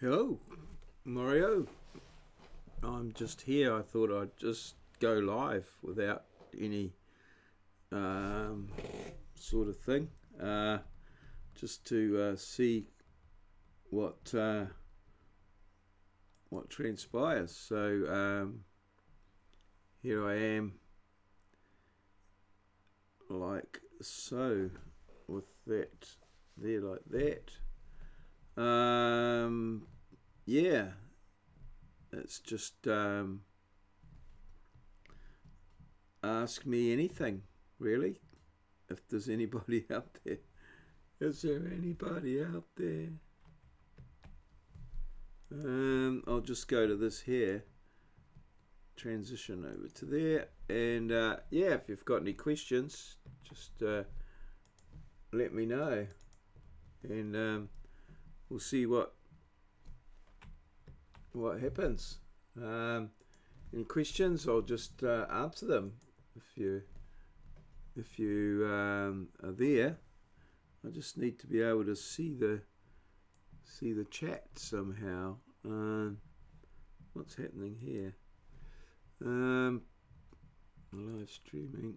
Hello, Maurieo. I'm just here. I thought I'd just go live without any um, sort of thing, just to see what what transpires. So here I am, like so, with that there, like that. Yeah, it's just ask me anything, really. If there's anybody out there. Is there anybody out there? I'll just go to this here, transition over to there, and yeah, if you've got any questions, just let me know, and we'll see what happens. Any questions? I'll just answer them if you are there. I just need to be able to see the chat somehow. What's happening here? Live streaming.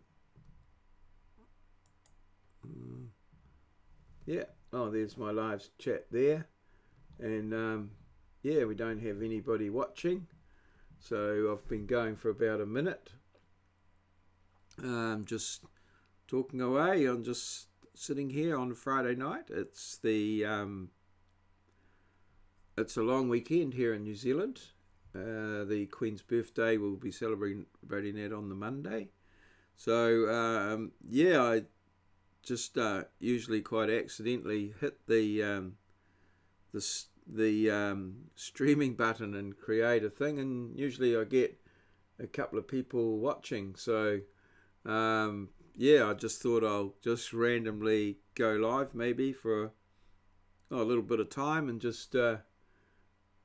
Yeah. Oh, there's my live chat there, and yeah, we don't have anybody watching, so I've been going for about a minute. Just talking away. I'm just sitting here on a Friday night. It's a long weekend here in New Zealand. The Queen's birthday, we'll be celebrating that on the Monday. So yeah, I just usually quite accidentally hit the streaming button and create a thing, and usually I get a couple of people watching. So yeah, I just thought I'll just randomly go live maybe for a little bit of time and just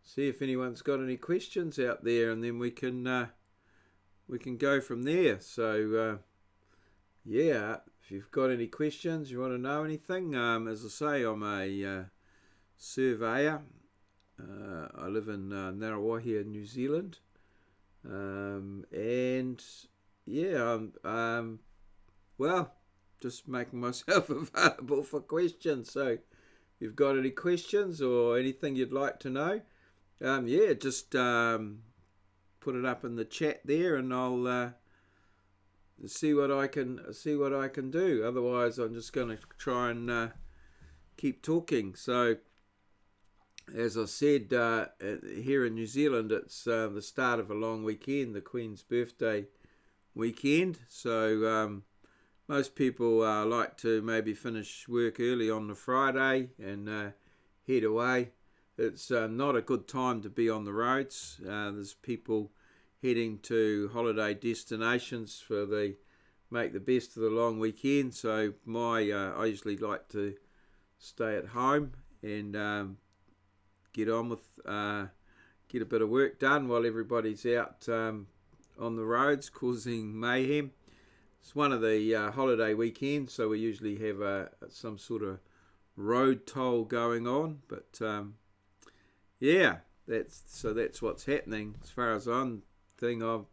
see if anyone's got any questions out there, and then we can go from there. So yeah, if you've got any questions, you want to know anything, as I say, I'm a surveyor. I live in Ngaruawahia, New Zealand, and yeah, well, just making myself available for questions. So if you've got any questions or anything you'd like to know, yeah, just put it up in the chat there, and I'll see what I can do. Otherwise, I'm just going to try and keep talking. So, as I said, here in New Zealand, it's the start of a long weekend, the Queen's birthday weekend. So most people like to maybe finish work early on the Friday and head away. It's not a good time to be on the roads. There's people heading to holiday destinations make the best of the long weekend. So I usually like to stay at home and get on with get a bit of work done while everybody's out on the roads causing mayhem. It's one of the holiday weekends, so we usually have some sort of road toll going on, but yeah, that's what's happening. As far as I'm I've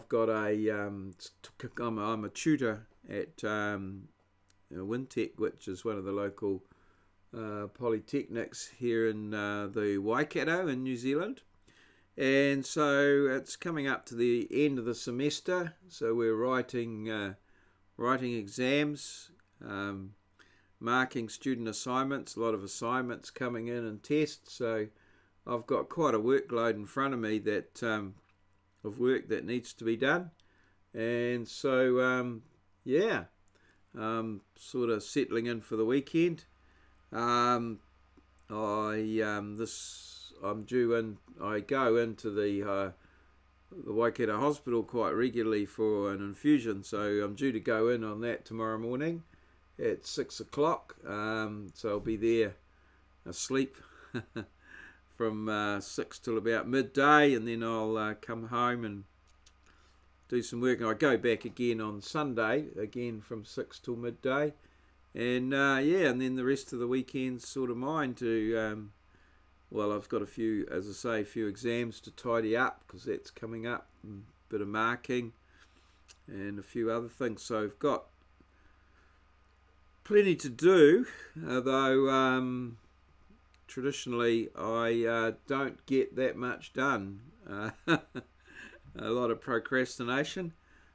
got I'm a tutor at Wintec, which is one of the local polytechnics here in the Waikato in New Zealand. And so it's coming up to the end of the semester, so we're writing exams, marking student assignments, a lot of assignments coming in and tests. So I've got quite a workload in front of me of work that needs to be done, and so yeah, sort of settling in for the weekend. I go into the Waikato Hospital quite regularly for an infusion, so I'm due to go in on that tomorrow morning at 6 o'clock. So I'll be there asleep from 6 till about midday, and then I'll come home and do some work. And I go back again on Sunday, again from 6 till midday. And yeah, and then the rest of the weekend's sort of mine to well, I've got a few, as I say, a few exams to tidy up because that's coming up, and a bit of marking and a few other things. So I've got plenty to do, although traditionally I don't get that much done. A lot of procrastination.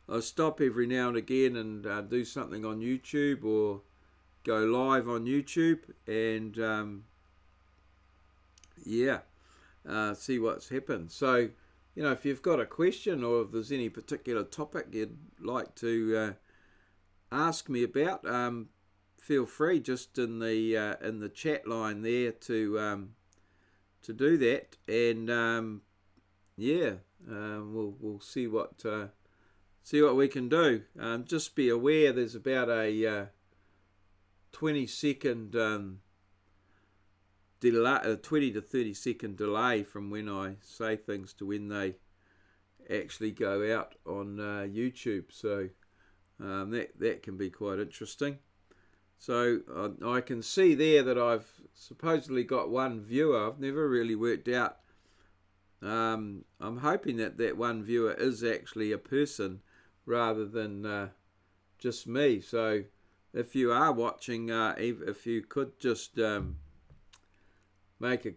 I stop every now and again and do something on YouTube or go live on YouTube and see what's happened. So, if you've got a question or if there's any particular topic you'd like to ask me about, feel free just in the chat line there to do that, and we'll see what we can do. Just be aware there's about a 20-second delay, a 20 to 30-second delay from when I say things to when they actually go out on YouTube. So that can be quite interesting. So I can see there that I've supposedly got one viewer. I've never really worked out. I'm hoping that one viewer is actually a person rather than just me. So if you are watching, if you could just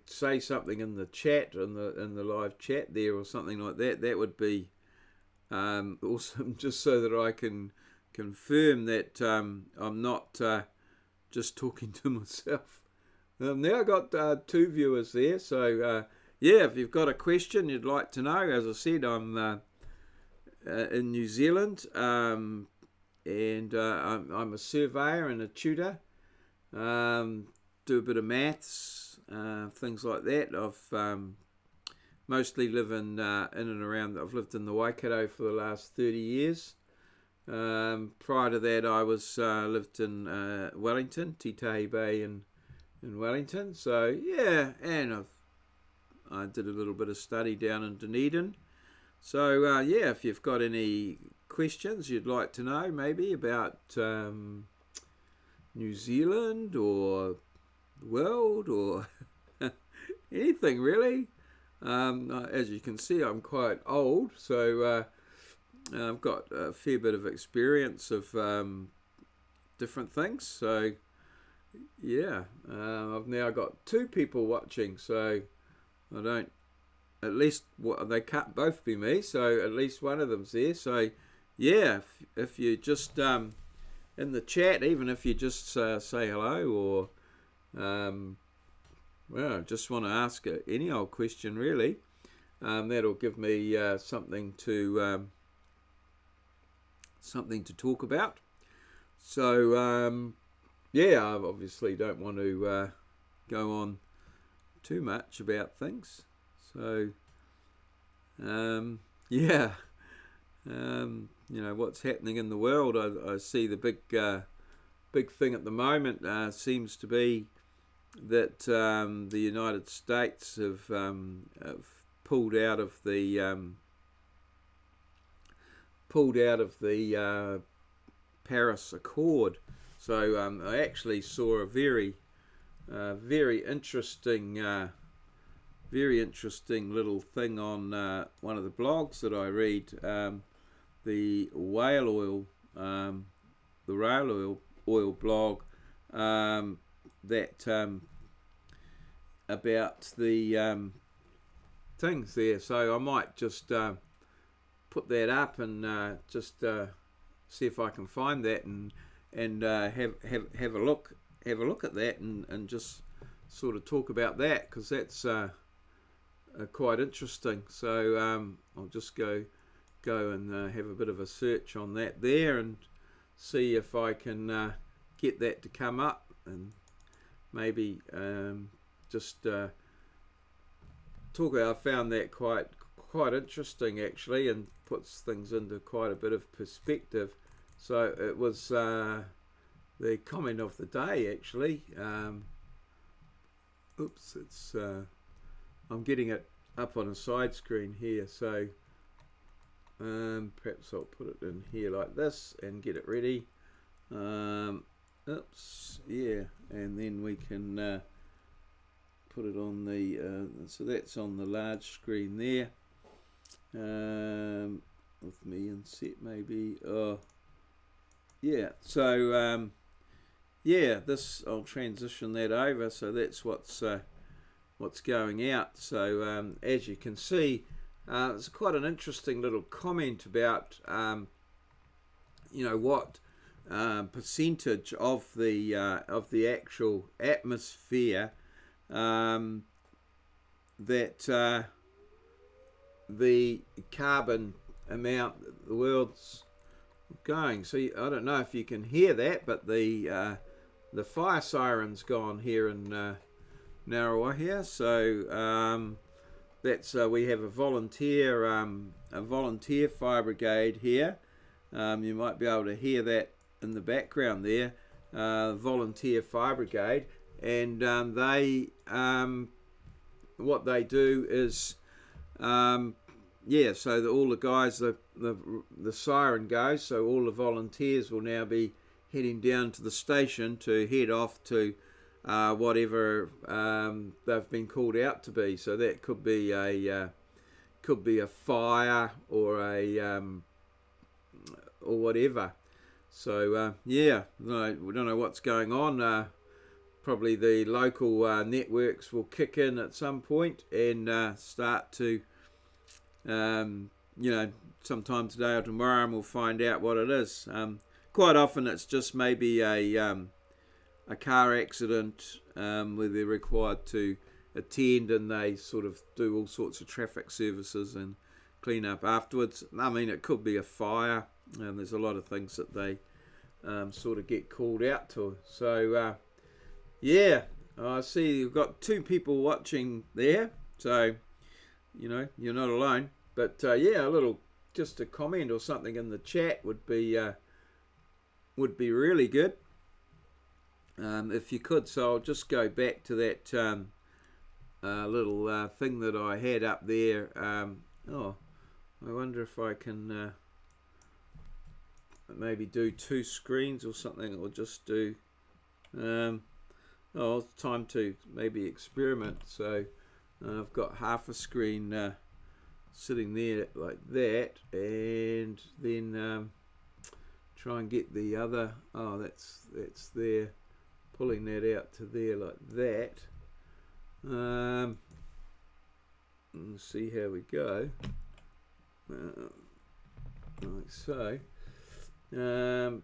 say something in the chat, in the live chat there or something like that, that would be awesome, just so that I can confirm that I'm not just talking to myself. Now I've got 2 viewers there, so if you've got a question you'd like to know, as I said, I'm in New Zealand, and I'm a surveyor and a tutor, do a bit of maths, things like that. I've mostly live in and around. I've lived in the Waikato for the last 30 years. Prior to that, I lived in Wellington, Titahi Bay in Wellington. So and I did a little bit of study down in Dunedin. So if you've got any questions you'd like to know, maybe about New Zealand or the world or anything really. As you can see, I'm quite old, so I've got a fair bit of experience of different things. So I've now got 2 people watching, so I don't. At least they can't both be me, so at least one of them's there. So if you just in the chat, even if you just say hello or just want to ask any old question really, that'll give me something to talk about. So I obviously don't want to go on too much about things. So what's happening in the world, I see the big thing at the moment seems to be that the United States have pulled out of the Paris Accord. So I actually saw a very interesting little thing on one of the blogs that I read, the whale oil blog, that about the things there. So I might just put that up and just see if I can find that and have a look at that and just sort of talk about that, because that's quite interesting. So I'll just go and have a bit of a search on that there and see if I can get that to come up, and maybe just talk about. I found that quite interesting actually, and puts things into quite a bit of perspective. So it was the comment of the day actually. It's I'm getting it up on a side screen here, so perhaps I'll put it in here like this and get it ready. And then we can put it on the, so that's on the large screen there. With me inset maybe. Oh, yeah. So yeah, this I'll transition that over. So that's what's going out. So as you can see, it's quite an interesting little comment about what percentage of the actual atmosphere that the carbon amount the world's going. So I don't know if you can hear that, but the fire siren's gone here in Narrow here. So that's we have a volunteer fire brigade here. You might be able to hear that in the background there. Volunteer fire brigade, and they what they do is so all the guys, the siren goes, so all the volunteers will now be heading down to the station to head off to whatever they've been called out to be. So that could be a fire or or whatever. So we don't know what's going on. Probably the local networks will kick in at some point and start to sometime today or tomorrow, and we'll find out what it is. Quite often it's just maybe a car accident where they're required to attend, and they sort of do all sorts of traffic services and clean up afterwards. I mean, it could be a fire, and there's a lot of things that they sort of get called out to. So I see you've got 2 people watching there, so you're not alone. But just a comment or something in the chat would be really good, if you could. So I'll just go back to that little thing that I had up there. I wonder if I can maybe do 2 screens or something, or just do it's time to maybe experiment. So I've got half a screen sitting there like that, and then try and get the other, that's there, pulling that out to there like that. Let's see how we go, like so. So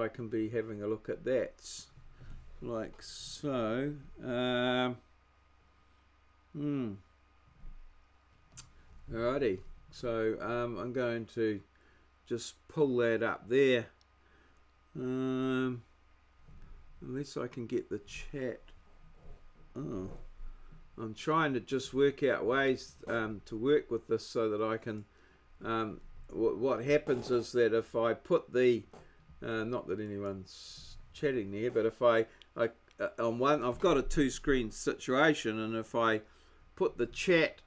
I can be having a look at that like so. Alrighty, so I'm going to just pull that up there, unless I can get the chat. I'm trying to just work out ways to work with this so that I can what happens is that if I put the not that anyone's chatting there, but if I on one, I've got a 2-screen situation, and if I put the chat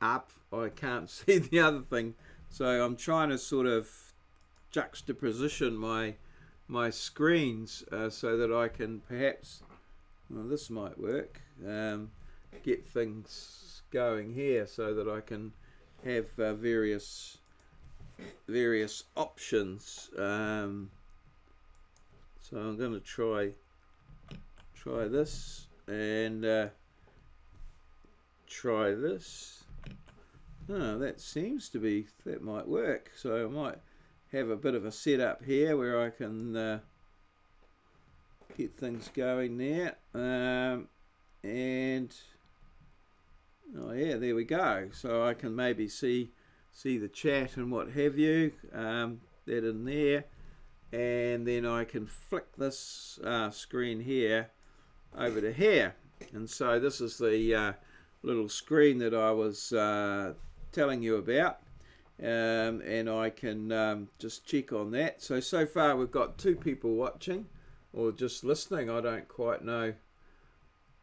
up, I can't see the other thing. So I'm trying to sort of juxtaposition my screens so that I can perhaps, this might work, get things going here so that I can have various options. So I'm going to try this and try this. That seems to be, that might work. So I might have a bit of a setup here where I can get things going there. And there we go. So I can maybe see the chat and what have you, that in there, and then I can flick this screen here over to here. And so this is the little screen that I was telling you about, and I can just check on that. So far we've got 2 people watching or just listening. I don't quite know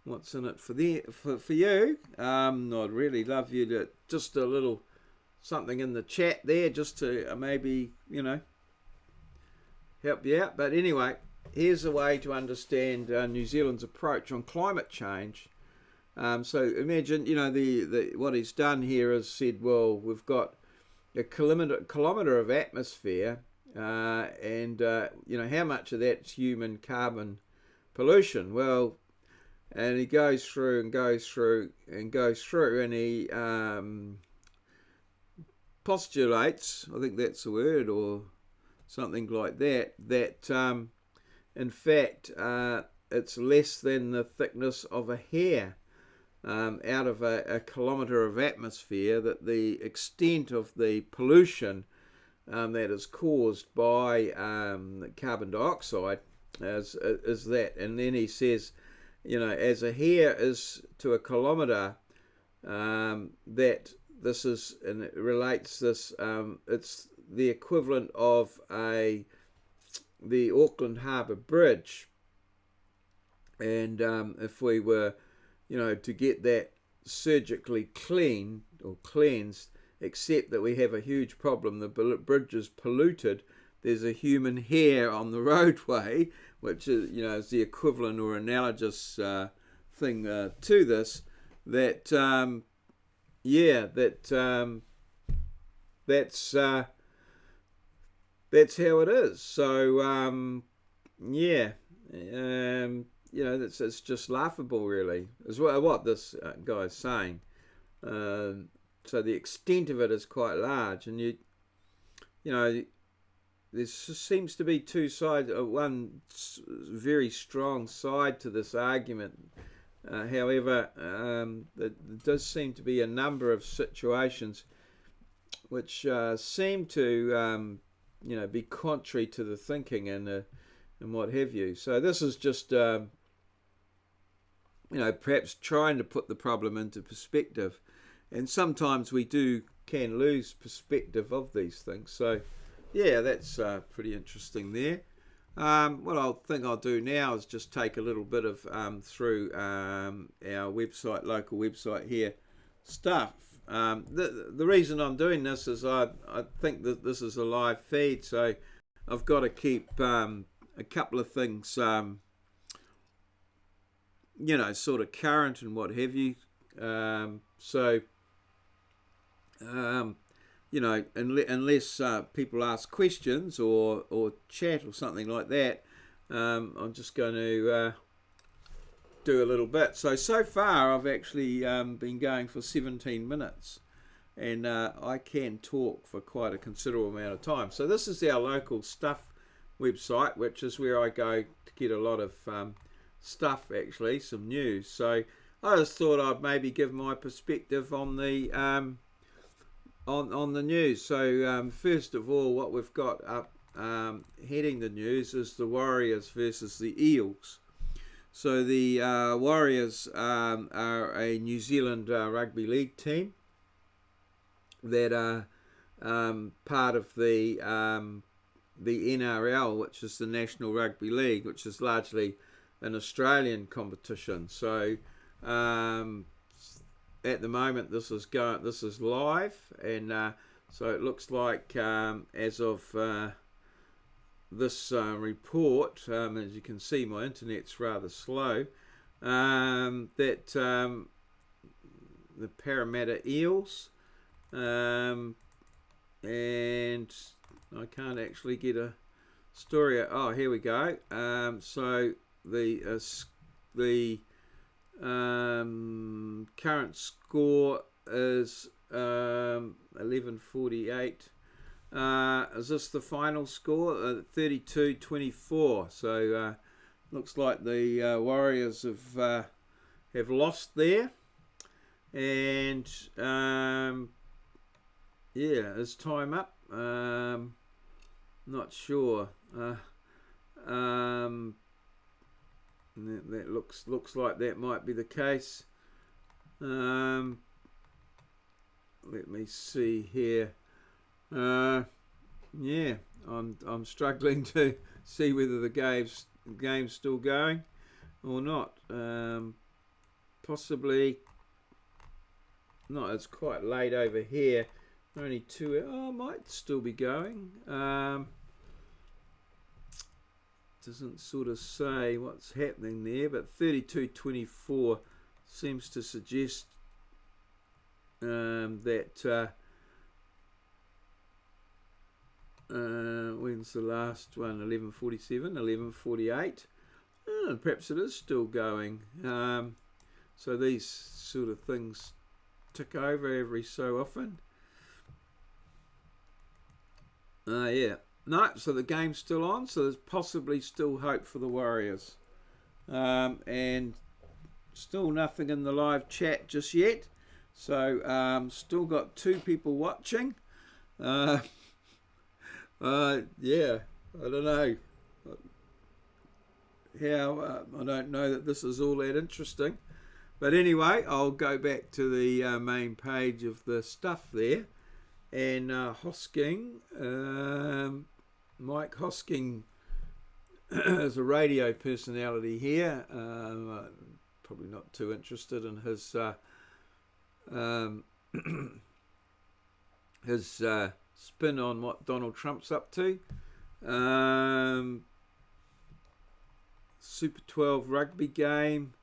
what's in it for you. I'd really love you to just a little something in the chat there, just to maybe help you out. But anyway, here's a way to understand New Zealand's approach on climate change So imagine, the what he's done here is said, well, we've got a kilometre of atmosphere, and how much of that's human carbon pollution? Well, and he goes through and goes through and goes through, and he postulates, I think that's the word, or something like that, that in fact it's less than the thickness of a hair. Out of a kilometre of atmosphere, that the extent of the pollution that is caused by carbon dioxide is that. And then he says, as a hair is to a kilometre, that this is, and it relates this, it's the equivalent of the Auckland Harbour Bridge. And if we were to get that surgically clean or cleansed, except that we have a huge problem. The bridge is polluted. There's a human hair on the roadway, which is the equivalent or analogous thing to this. That's how it is. So it's just laughable, really, as well, what this guy's saying. So the extent of it is quite large, and there seems to be two sides. One very strong side to this argument. However, there does seem to be a number of situations which seem to, be contrary to the thinking and what have you. So this is just perhaps trying to put the problem into perspective, and sometimes we can lose perspective of these things. So that's pretty interesting there. What I think I'll do now is just take a little bit of through our website, local website here, stuff. The reason I'm doing this is I think that this is a live feed, so I've got to keep a couple of things sort of current and what have you. Unless people ask questions or chat or something like that, I'm just going to do a little bit. So far I've actually been going for 17 minutes, and I can talk for quite a considerable amount of time. So this is our local stuff website, which is where I go to get a lot of stuff, actually, some news. So I just thought I'd maybe give my perspective on the on the news. So first of all, what we've got up heading the news is the Warriors versus the Eels. So the Warriors are a New Zealand rugby league team that are part of the NRL, which is the National Rugby League, which is largely an Australian competition. So at the moment this is live, and so it looks like as of this report, as you can see, my internet's rather slow, that the Parramatta Eels, and I can't actually get a story. Oh, here we go. So the current score is 11:48. Is this the final score? 32-24. So looks like the Warriors have lost there, and is time up? Not sure. That looks like that might be the case. Let me see here. I'm struggling to see whether the game's still going or not. Possibly not. It's quite late over here. Only 2 hours. Oh, might still be going. Doesn't sort of say what's happening there, but 32-24 seems to suggest that when's the last one? 11:47, 11:48. Perhaps it is still going. So these sort of things tick over every so often. Yeah. No, so the game's still on, so there's possibly still hope for the Warriors. And still nothing in the live chat just yet. So still got 2 people watching. Yeah, I don't know how. I don't know that this is all that interesting. But anyway, I'll go back to the main page of the stuff there. And Hosking, Mike Hosking is a radio personality here. Probably not too interested in his his spin on what Donald Trump's up to. Super 12 rugby game.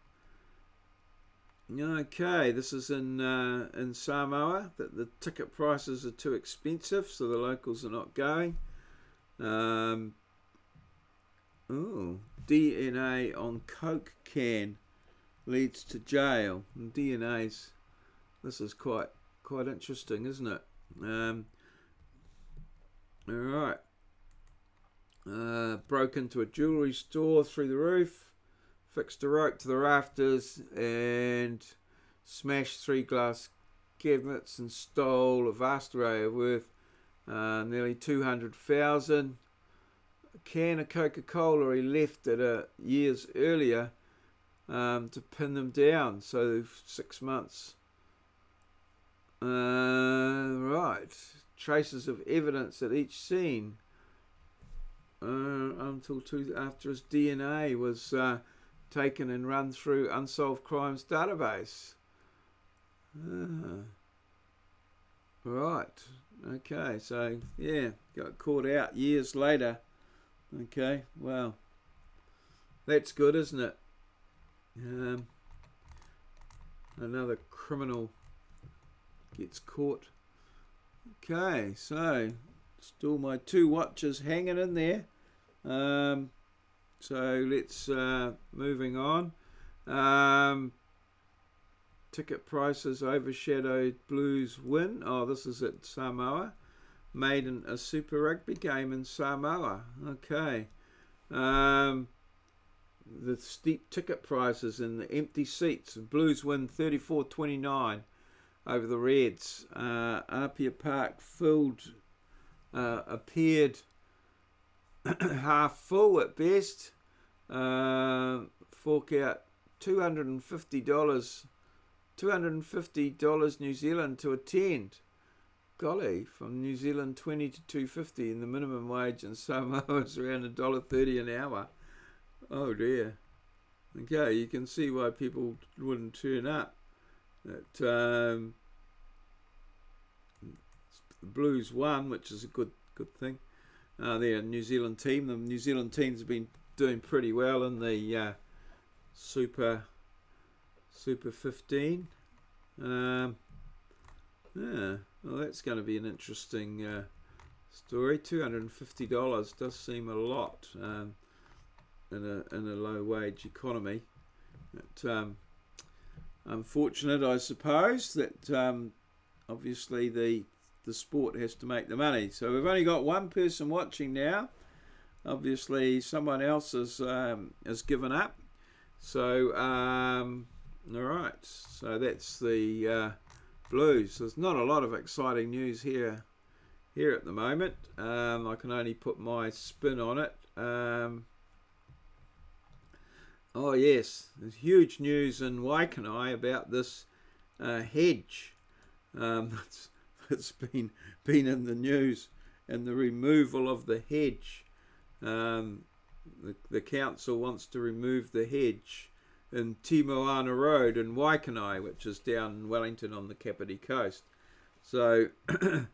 Okay, this is in Samoa. The ticket prices are too expensive, so the locals are not going. DNA on Coke can leads to jail. And DNA's. This is quite interesting, isn't it? All right. Broke into a jewellery store through the roof, fixed a rope to the rafters, and smashed 3 glass cabinets and stole a vast array of worth nearly $200,000. A can of Coca-Cola he left it years earlier to pin them down. So 6 months. Right. Traces of evidence at each scene. Until after his DNA was taken and run through Unsolved Crimes database. Right. Okay, so yeah, got caught out years later. Okay, well, that's good, isn't it? Another criminal gets caught. Okay, so still my 2 watches hanging in there. So let's moving on. Ticket prices overshadowed Blues win. Oh, this is at Samoa. Made in a Super Rugby game in Samoa. Okay. The steep ticket prices and the empty seats. Blues win 34-29 over the Reds. Apia Park filled, appeared half full at best. Fork out $250 New Zealand to attend. Golly, from New Zealand 20 to 250, and the minimum wage in Samoa is around $1.30 an hour. Oh dear. Okay, you can see why people wouldn't turn up. That the Blues won, which is a good thing. Their New Zealand team. The New Zealand teams have been doing pretty well in the Super 15. Yeah, well, that's going to be an interesting story. $250 does seem a lot in a low wage economy. But, unfortunate, I suppose, that obviously the sport has to make the money. So we've only got 1 person watching now. Obviously, someone else has given up. So, all right. So that's the Blues. There's not a lot of exciting news here at the moment. I can only put my spin on it. Oh yes, there's huge news in Waikanae about this hedge that's been in the news, and the removal of the hedge. The council wants to remove the hedge in Te Moana Road in Waikanae, which is down in Wellington on the Kapiti Coast. So, and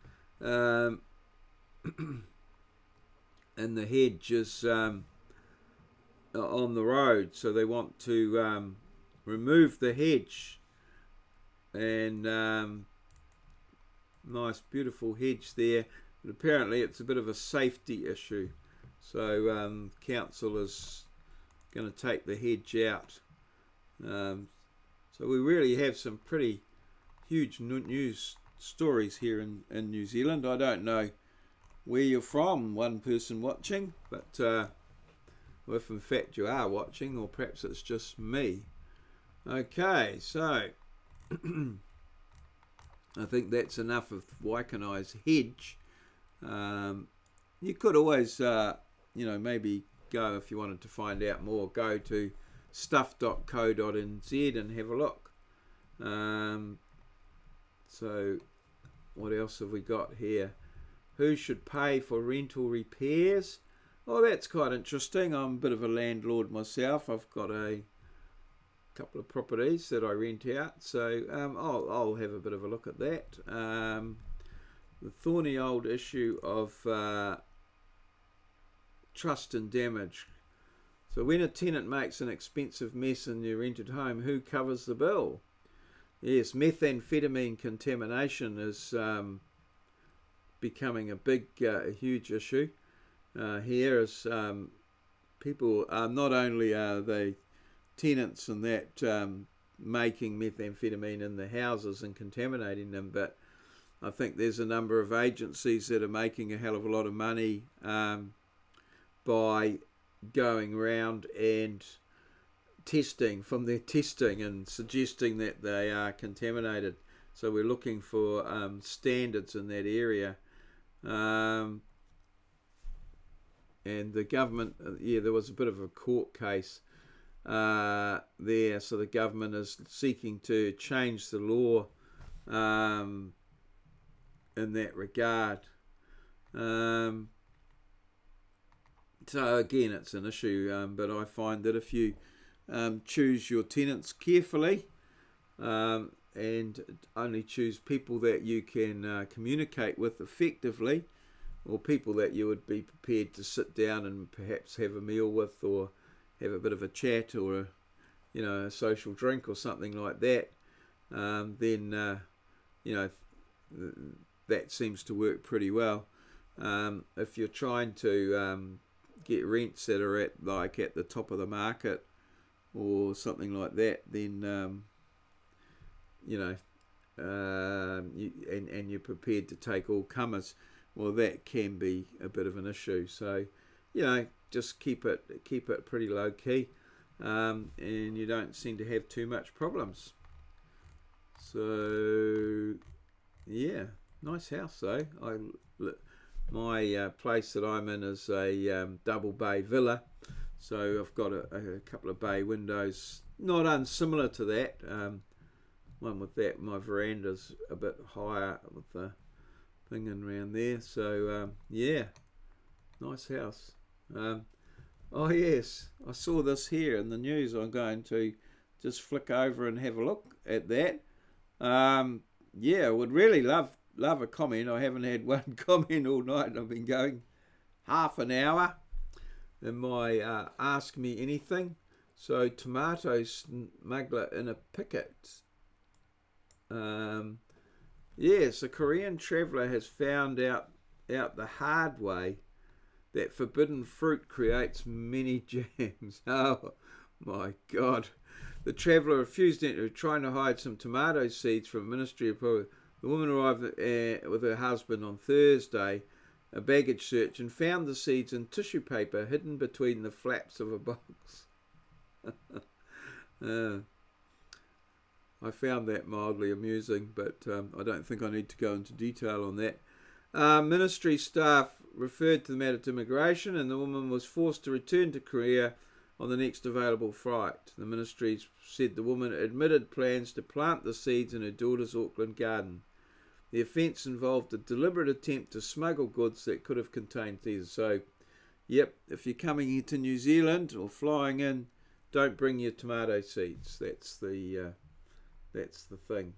the hedge is on the road, so they want to removed the hedge, and nice beautiful hedge there, but apparently it's a bit of a safety issue, so council is going to take the hedge out. So we really have some pretty huge news stories here in New Zealand. I don't know where you're from, one person watching, but if in fact you are watching, or perhaps it's just me. Okay, so I think that's enough of Waikanai's hedge. You could always, maybe go, if you wanted to find out more, go to stuff.co.nz and have a look. So what else have we got here? Who should pay for rental repairs? Oh, that's quite interesting. I'm a bit of a landlord myself. I've got a couple of properties that I rent out, so I'll have a bit of a look at that. The thorny old issue of trust and damage. So when a tenant makes an expensive mess in your rented home, who covers the bill? Yes, methamphetamine contamination is becoming a huge issue here, as people are, not only are they tenants and that making methamphetamine in the houses and contaminating them, but I think there's a number of agencies that are making a hell of a lot of money by going around and testing and suggesting that they are contaminated. So we're looking for standards in that area. And the government, there was a bit of a court case there, so the government is seeking to change the law in that regard. So again, it's an issue, but I find that if you choose your tenants carefully and only choose people that you can communicate with effectively, or people that you would be prepared to sit down and perhaps have a meal with, or have a bit of a chat, or a social drink or something like that, then that seems to work pretty well. If you're trying to get rents that are at the top of the market or something like that, then and you're prepared to take all comers, well, that can be a bit of an issue. So just keep it pretty low key, and you don't seem to have too much problems. So yeah, nice house though. My place that I'm in is a double bay villa, so I've got a couple of bay windows, not unsimilar to that. One with that, my veranda's a bit higher with the thing in around there. So yeah, nice house. Oh yes, I saw this here in the news. I'm going to just flick over and have a look at that. Yeah, I would really love a comment. I haven't had one comment all night. I've been going half an hour in my Ask Me Anything. So tomato smuggler in a picket. Yes, a Korean traveller has found out the hard way that forbidden fruit creates many jams. Oh my God. The traveller refused to, trying to hide some tomato seeds from Ministry of Public. The woman arrived with her husband on Thursday, a baggage search, and found the seeds in tissue paper hidden between the flaps of a box. I found that mildly amusing, but I don't think I need to go into detail on that. Ministry staff referred to the matter to immigration, and the woman was forced to return to Korea on the next available flight. The ministry said the woman admitted plans to plant the seeds in her daughter's Auckland garden. The offence involved a deliberate attempt to smuggle goods that could have contained these. So, yep, if you're coming into New Zealand or flying in, don't bring your tomato seeds. That's the thing.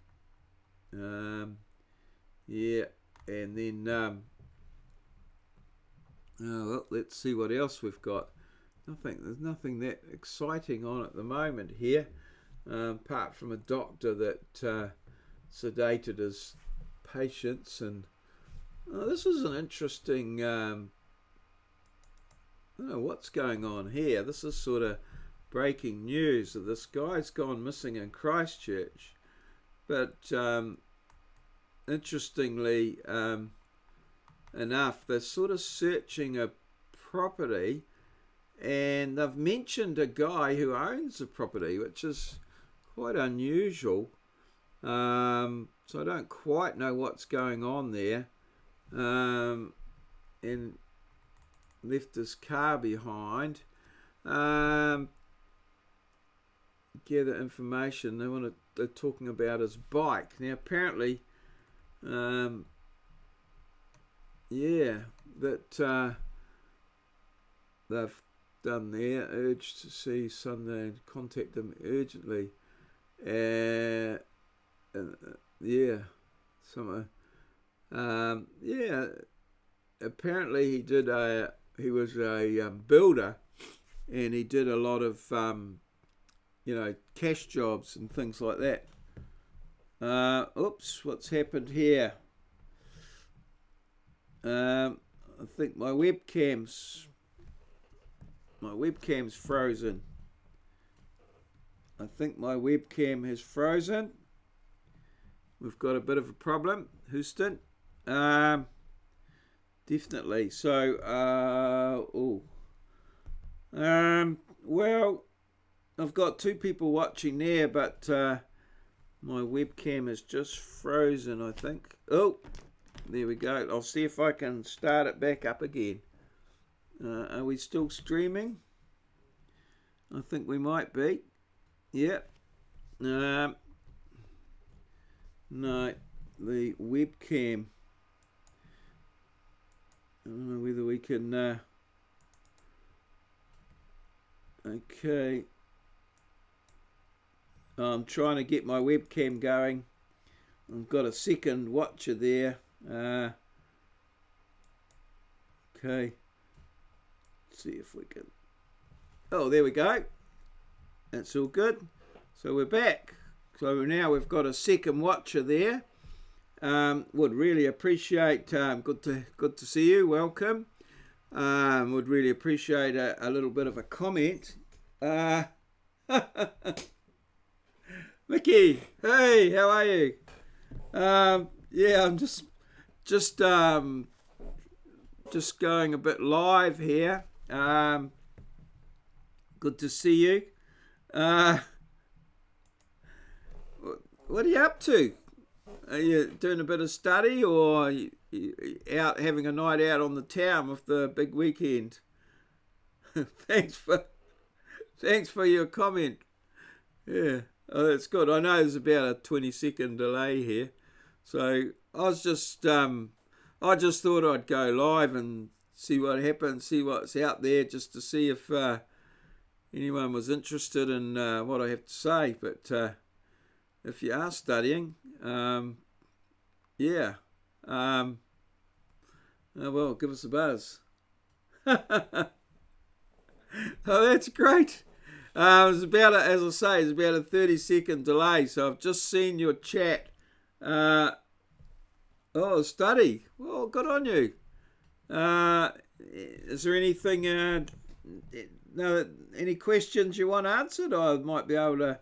Yeah, and then well, let's see what else we've got. There's nothing that exciting on at the moment here. apart from a doctor that sedated his patients. And this is an interesting, I don't know what's going on here. This is sort of breaking news that this guy's gone missing in Christchurch. But interestingly enough, they're sort of searching a property, and they've mentioned a guy who owns the property, which is quite unusual. So I don't quite know what's going on there. And left his car behind. Gather information. They're talking about his bike. Now apparently, that they've done there. Urged to see Sunday and contact them urgently. Apparently he was a builder, and he did a lot of cash jobs and things like that. Oops, what's happened here? I think my webcam's frozen. I think my webcam has frozen. We've got a bit of a problem, Houston. Definitely. So, well, I've got two people watching there, but my webcam is just frozen, I think. Oh, there we go. I'll see if I can start it back up again. Are we still streaming? I think we might be. Yep. No, the webcam. I don't know whether we can. Okay. I'm trying to get my webcam going. I've got a second watcher there. Okay. Let's see if we can. Oh, there we go. That's all good. So we're back. So now we've got a second watcher there. Would really appreciate. Good to see you. Welcome. Would really appreciate a little bit of a comment. Mickey, hey, how are you? Yeah, I'm just going a bit live here. Good to see you. What are you up to? Are you doing a bit of study, or are you out having a night out on the town with the big weekend? Thanks for your comment. Yeah, oh, that's good. I know there's about a 20-second delay here, so I just thought I'd go live and see what happens, see what's out there, just to see if anyone was interested in what I have to say. But if you are studying, well, give us a buzz. Oh, that's great. It's about as I say, it's about a 30-second delay. So I've just seen your chat. Study. Well, good on you. Is there anything? Any questions you want answered? I might be able to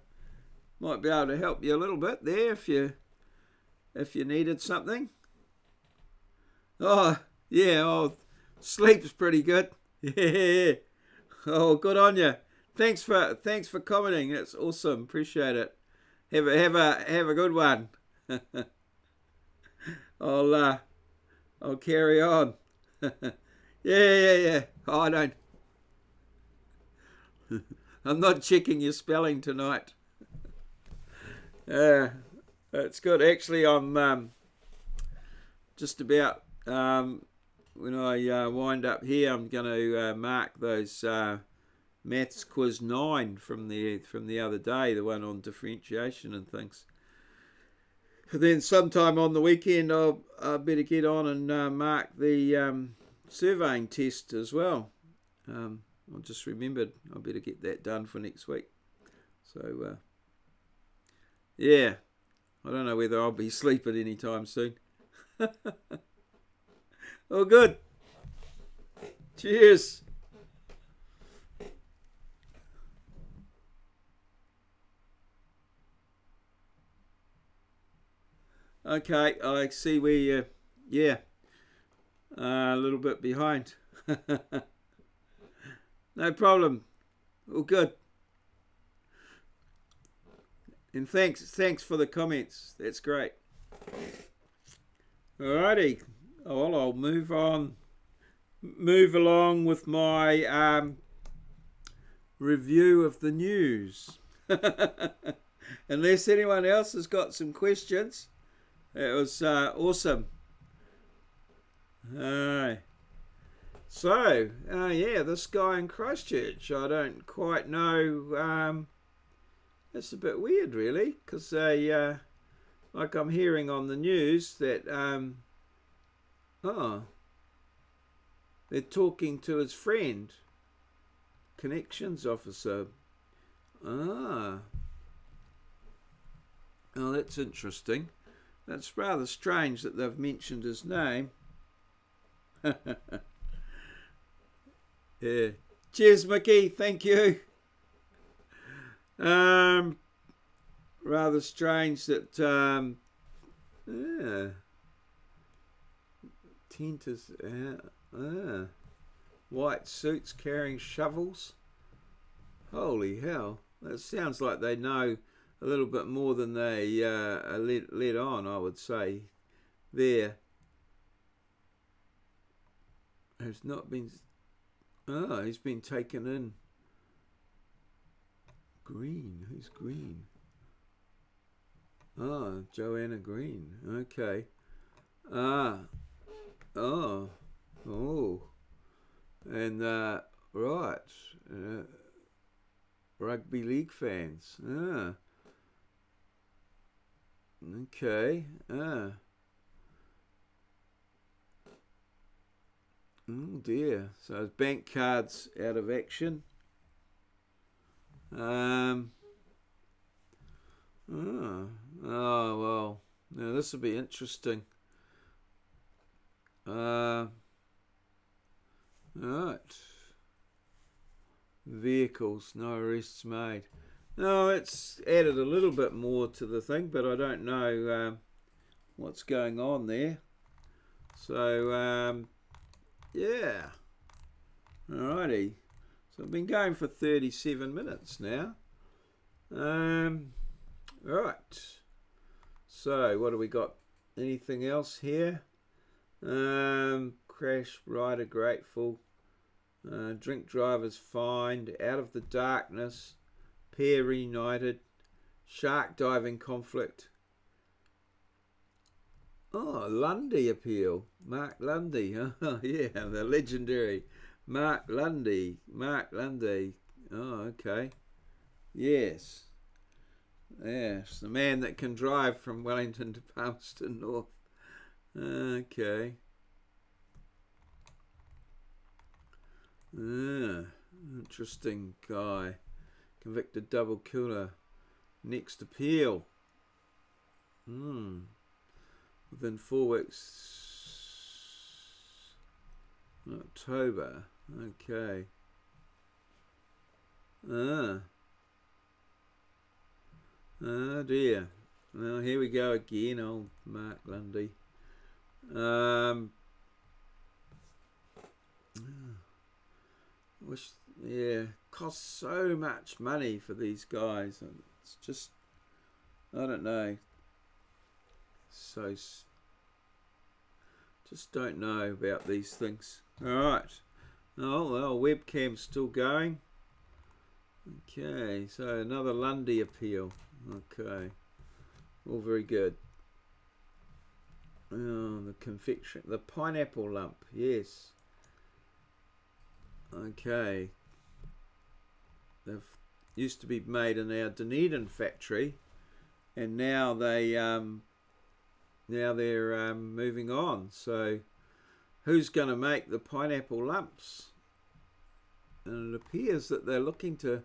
help you a little bit there if you needed something. Oh yeah. Oh, sleep's pretty good. Yeah. Oh, good on you. Thanks for commenting. That's awesome. Appreciate it. Have a good one. I'll carry on. Yeah. Oh, I don't. I'm not checking your spelling tonight. That's good. Actually, I'm just about when I wind up here, I'm going to mark those maths quiz 9 from the other day, the one on differentiation and things. And then sometime on the weekend, I'll better get on and mark the surveying test as well. I just remembered I better get that done for next week. So Yeah, I don't know whether I'll be sleeping anytime soon. Oh, good. Cheers. Okay, I see we, yeah, a little bit behind. No problem. All good. And thanks for the comments. That's great. Alrighty. Oh, well, I'll move along with my review of the news. Unless anyone else has got some questions. It was awesome. So, yeah, this guy in Christchurch, I don't quite know. It's a bit weird, really, because like I'm hearing on the news that, they're talking to his friend, connections officer. Ah, oh, that's interesting. That's rather strange that they've mentioned his name. Yeah. Cheers, Mickey. Thank you. Rather strange that yeah, tent is white suits carrying shovels. Holy hell! That sounds like they know a little bit more than they let on. I would say there has not been. Oh, he's been taken in. Green. Who's Green? Ah, Joanna Green. Okay. Ah. Oh. Oh. And right. Rugby league fans. Ah. Okay. Ah. Oh dear. So his bank card's out of action. Oh well. Now this will be interesting. Right. Vehicles, no arrests made. No, it's added a little bit more to the thing, but I don't know what's going on there. So, yeah. Alrighty. So I've been going for 37 minutes now. Right. So what do we got? Anything else here? Crash rider grateful. Drink drivers fined. Out of the darkness. Pair reunited. Shark diving conflict. Oh, Lundy appeal. Mark Lundy. Oh, yeah, the legendary Mark Lundy. Mark Lundy. Oh, okay. Yes. Yes, the man that can drive from Wellington to Palmerston North. Okay. Interesting guy. Convicted double killer. Next appeal. Within 4 weeks. October. Okay. Oh dear. Well, here we go again, old Mark Lundy. Costs so much money for these guys. It's just, I don't know. So, just don't know about these things. Alright. Oh, well, webcam's still going. Okay, so another Lundy appeal. Okay. All very good. Oh, the confection, the pineapple lump, yes. Okay. They've used to be made in our Dunedin factory, and now they're moving on. So, who's going to make the pineapple lumps? And it appears that they're looking to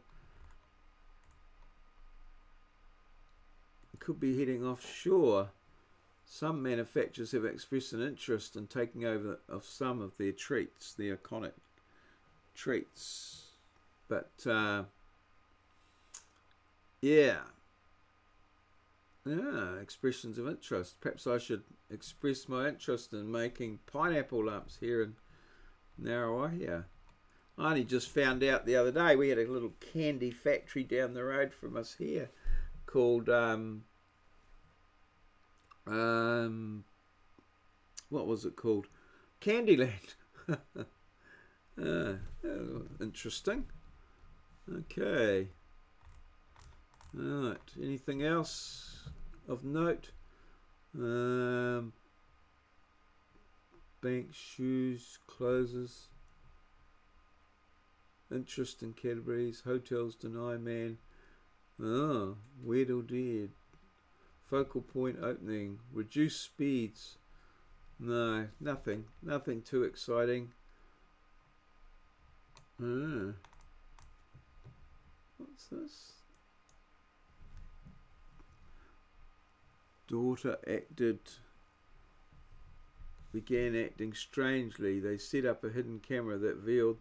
could be heading offshore. Some manufacturers have expressed an interest in taking over of some of their treats, the iconic treats. But yeah, expressions of interest. Perhaps I should express my interest in making pineapple lumps here in Narrawahia. I only just found out the other day we had a little candy factory down the road from us here called what was it called? Candyland. Interesting. Okay. Alright, anything else of note? Bank, shoes, closes. Interest in Cadbury's, hotels deny man. Oh, weird or dead. Focal point opening, reduce speeds. No, nothing too exciting. What's this? Daughter began acting strangely. They set up a hidden camera that revealed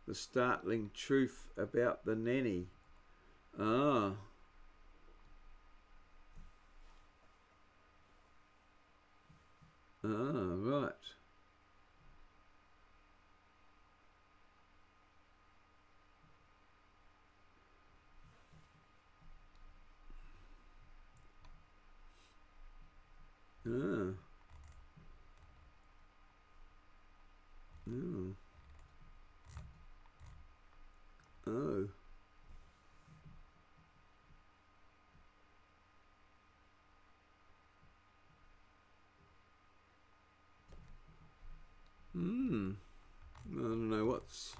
the startling truth about the nanny. Ah. Ah, right. Ah. Oh. Oh. I don't know what's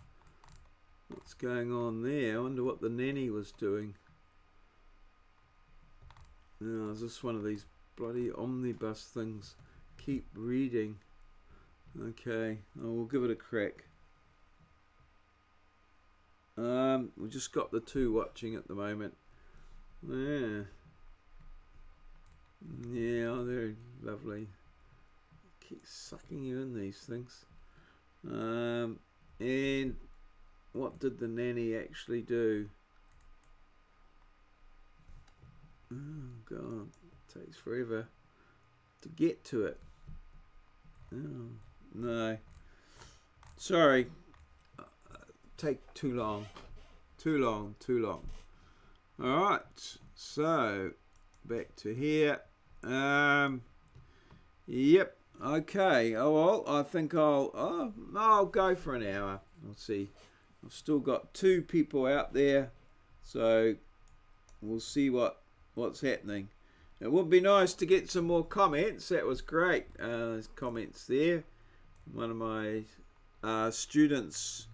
going on there. I wonder what the nanny was doing. Oh, is this one of these bloody omnibus things? Keep reading. Okay, we'll give it a crack. We just got the two watching at the moment. Yeah, they're lovely. Keep sucking you in these things. And what did the nanny actually do? Oh God, it takes forever to get to it. Oh no, sorry, take too long. All right, so back to here. Yep. Okay. Oh well, I think I'll go for an hour. We'll see. I've still got two people out there, so we'll see what's happening. It would be nice to get some more comments. That was great. There's comments there. One of my students,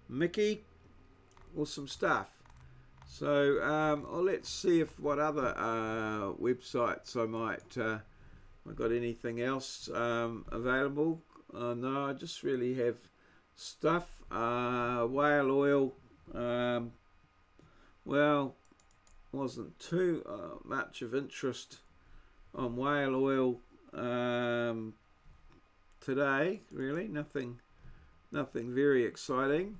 Mickey. Awesome stuff. So let's see if what other websites I might. I got anything else available? No, I just really have stuff. Whale oil. Well, wasn't too much of interest on whale oil today. Really, nothing very exciting.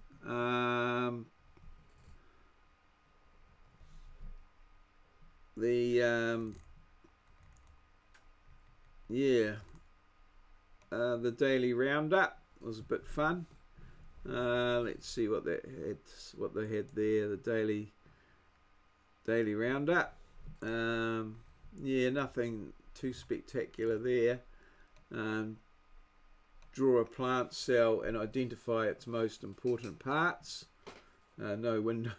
The daily roundup was a bit fun. Let's see what they had there. The daily roundup. Nothing too spectacular there. Draw a plant cell and identify its most important parts. No window.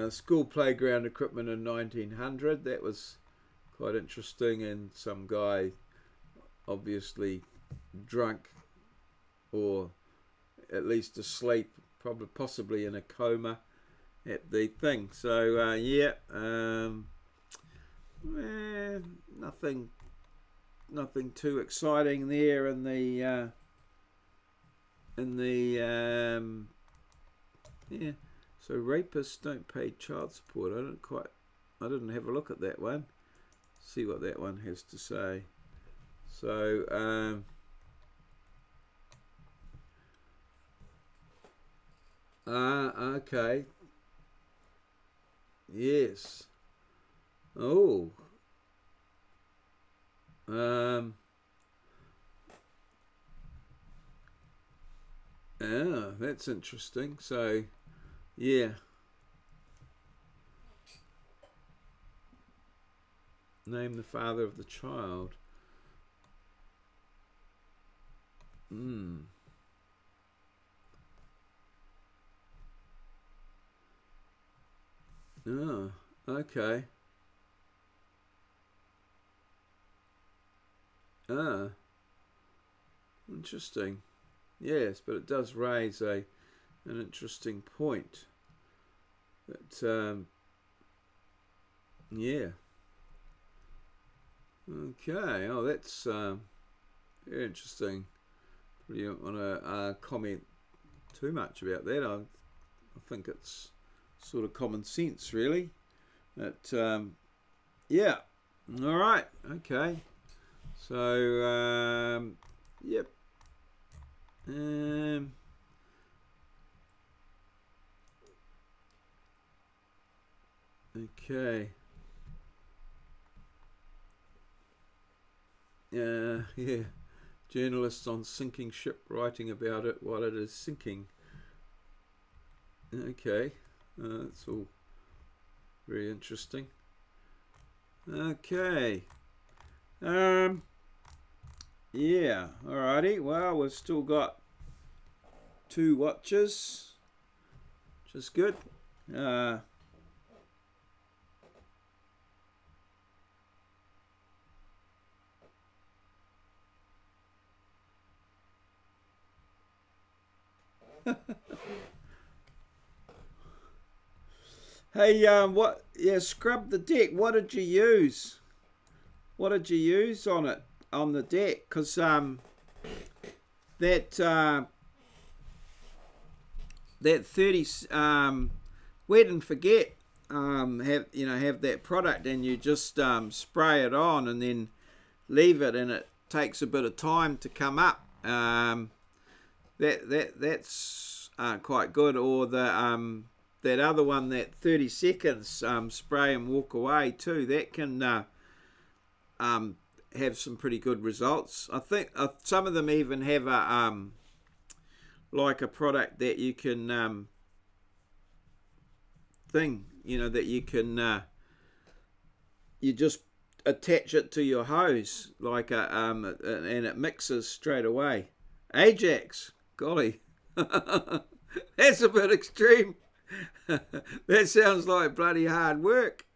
School playground equipment in 1900. That was quite interesting, and some guy obviously drunk or at least asleep, possibly in a coma at the thing. So nothing too exciting there in the So rapists don't pay child support. I I didn't have a look at that one. See what that one has to say. So, okay. Yes. Oh. That's interesting. So, yeah. Name the father of the child. Oh, okay. Interesting. Yes, but it does raise an interesting point. That yeah. Okay. Oh, that's very interesting. You don't want to comment too much about that. I think it's sort of common sense, really. But yeah. All right. Okay. So yep. Okay. Yeah. Journalists on sinking ship writing about it while it is sinking. Okay. That's all very interesting. Okay. Yeah. Alrighty. Well, we've still got 2 watches, which is good. Hey, what? Yeah, scrub the deck. What did you use? What did you use on it, on the deck? Because that 30 wet and forget have that product, and you just spray it on and then leave it, and it takes a bit of time to come up. That's quite good. Or the that other one, that 30 seconds spray and walk away too. That can have some pretty good results. I think some of them even have a like a product that you can that you can you just attach it to your hose like and it mixes straight away. Ajax, golly, that's a bit extreme. That sounds like bloody hard work.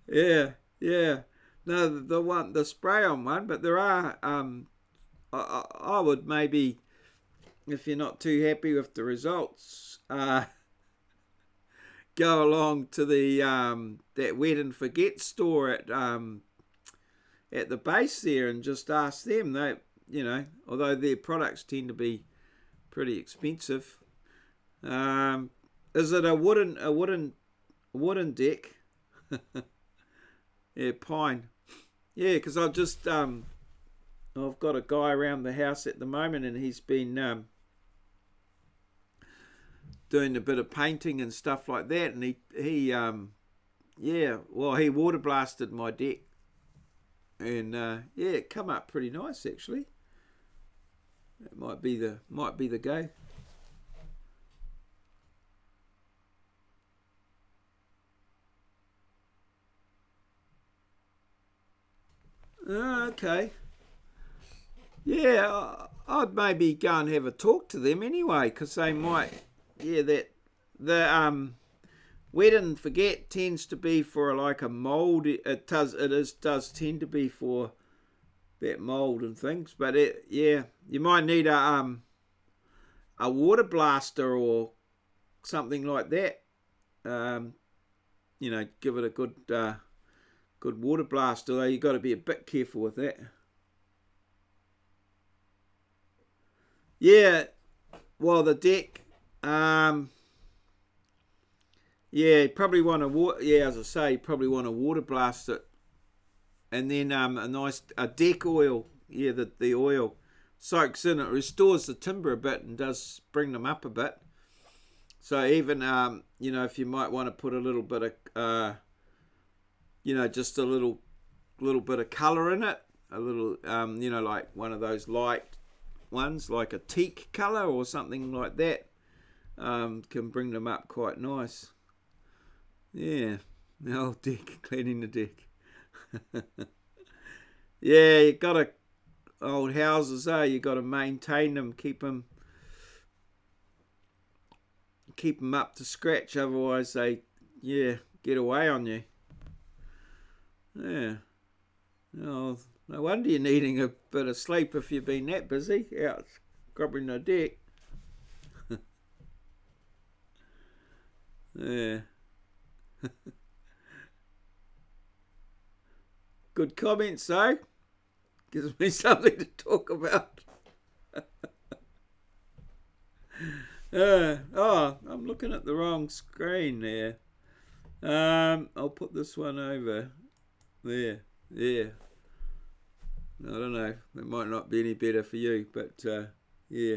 Yeah, yeah. No, the spray on one, but there are I would maybe, if you're not too happy with the results, go along to the that wet and forget store at the base there and just ask them. They, although their products tend to be pretty expensive. Is it a wooden deck? Yeah, pine. Yeah, because I've got a guy around the house at the moment, and he's been doing a bit of painting and stuff like that, and he water blasted my deck, and it come up pretty nice actually. It might be the go. Okay. Yeah, I'd maybe go and have a talk to them anyway, because they might. Yeah, that the wet and forget tends to be for like a mold. It does tend to be for that mold and things. But you might need a water blaster or something like that. Give it a good water blast. Although you got to be a bit careful with that. Yeah, well, the deck. Yeah, probably want to water. Yeah, as I say, probably want to water blast it, and then a nice deck oil. Yeah, the oil soaks in. It restores the timber a bit and does bring them up a bit. So even if you might want to put a little bit of just a little bit of colour in it, a little like one of those light ones, like a teak colour or something like that, can bring them up quite nice. Yeah, the old deck, cleaning the deck. Yeah, you got to old houses, you got to maintain them, keep them up to scratch, otherwise they get away on you. Yeah. Oh, no wonder you're needing a bit of sleep if you've been that busy out scrubbing the deck. Yeah. Good comments, though. Gives me something to talk about. I'm looking at the wrong screen there. I'll put this one over there. Yeah. I don't know. It might not be any better for you, but yeah.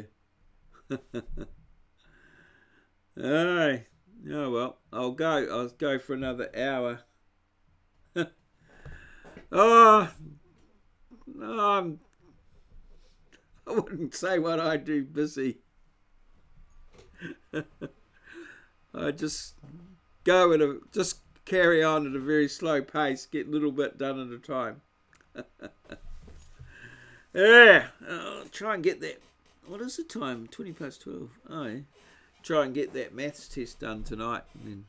Alright. Oh well. I'll go for another hour. Oh, no, I wouldn't say what I do busy. I just just carry on at a very slow pace, get a little bit done at a time. Yeah, I'll try and get that. What is the time? 20 past 12. Oh, yeah. Try and get that maths test done tonight and then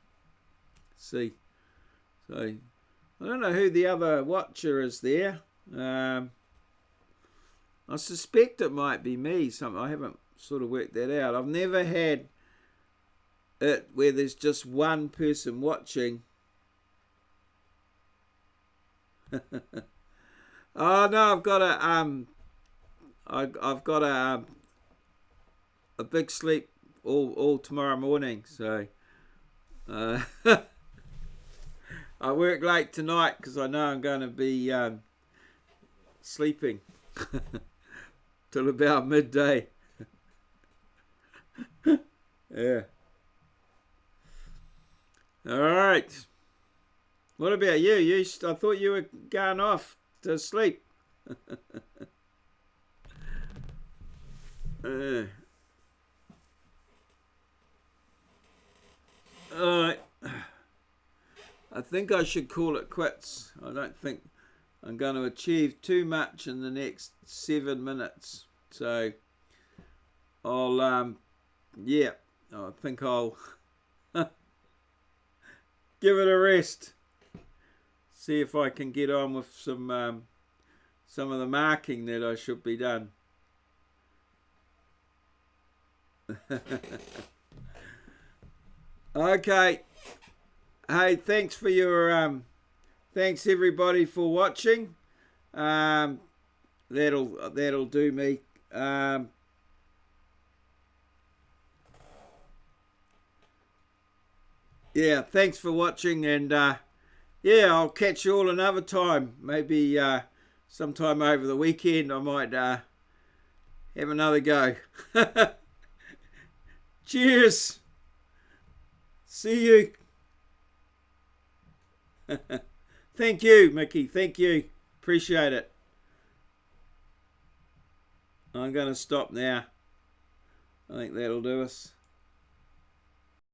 see. So, I don't know who the other watcher is there. I suspect it might be me. I haven't sort of worked that out. I've never had it where there's just one person watching. Oh no, I've got a big sleep all tomorrow morning. So I work late tonight because I know I'm going to be sleeping till about midday. Yeah. All right. What about you? I thought you were going off to sleep. Alright. I think I should call it quits. I don't think I'm going to achieve too much in the next 7 minutes. So I'll I think I'll give it a rest. See if I can get on with some of the marking that I should be done. Okay. Hey, thanks thanks everybody for watching. That'll do me. Yeah, thanks for watching, and I'll catch you all another time. Maybe sometime over the weekend I might have another go. Cheers. See you. Thank you, Mickey. Thank you. Appreciate it. I'm going to stop now. I think that'll do us.